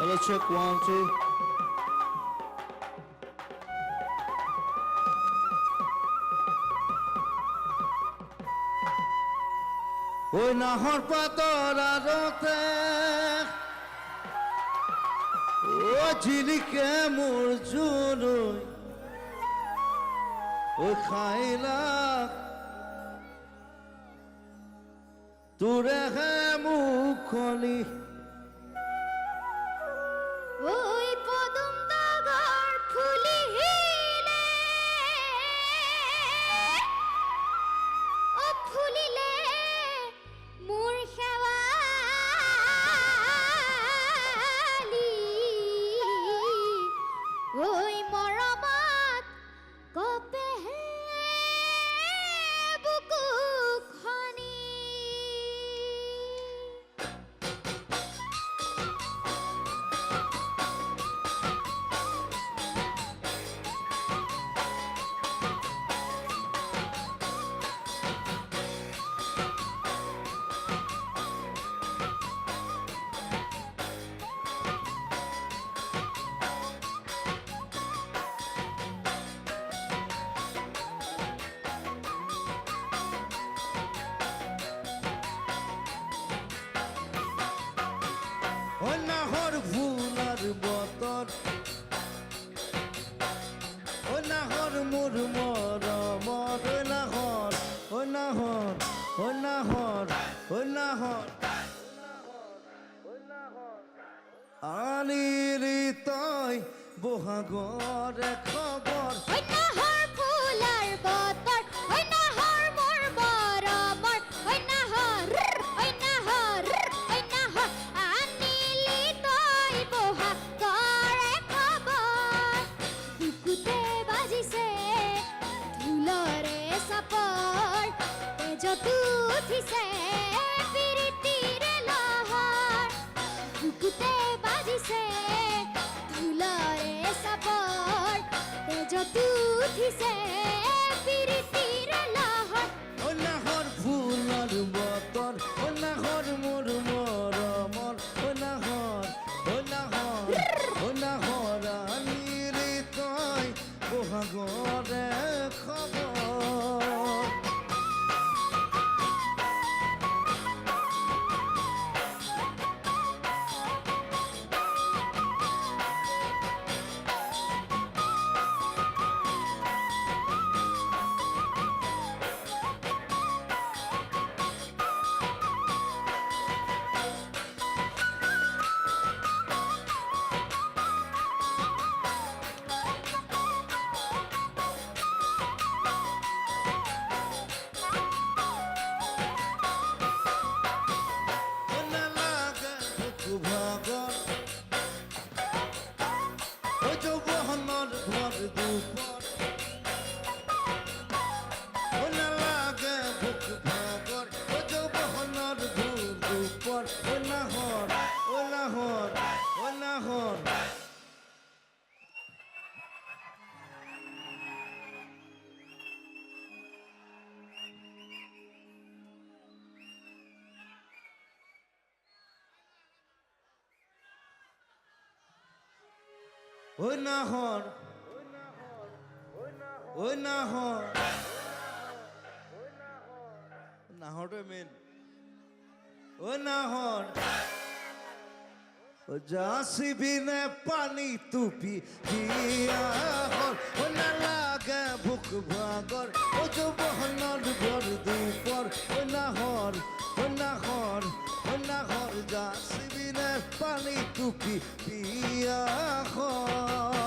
Hello, check 1, 2. ওই নাহর পাতর আরতে ও ঝিলিকে মোর জুরই ও খাইলা তোরে হে মুখনি ওই পদম দাগার ফুলিলে ও ফুলিলে মোর খেৱালি ওই মৰমত কপেহে বুকুখনি ও নাহর ফুলার বতর ও নাহর মোর মরমর ও নাহর ও নাহর ও নাহর ও নাহর আনিলি তই বহাগরে খবর ওই নাহর ফুলার বতর ওই নাহর মোর মরমর ওই নাহর আনিলি তই বহা করে খবর বুকুতে বাজিছে ধুলরে সাপৰ তেজত উঠিছে পিৰিতিৰে লহৰ বুকুতে বাজিছে ধুলৰে সাপৰ তেজত উঠিছে পিৰিতিৰে লহৰ ও নাহর ফুলার বতর ও নাহর মোর মরমর ও নাহর ও নাহর ও নাহর আনিলি তই বহাগরে খবর ভাগর ও যৌবনের ভর দুপর ও না লাগে ভুক ভাগর ও যৌবনের ভর দুপর ও নাহর ও নাহর ও নাহর ও নাহর ও নাহর নাহরটা মেন ও নাহর ও যাসিবি নে পানি তুপি দিয়া হর ও না লাগে ভুক ভাগর ও যৌবনের ভর দুপর ও নাহর ও নাহর ও নাহর যাসিবি নে পানি তুপি দিয়া হর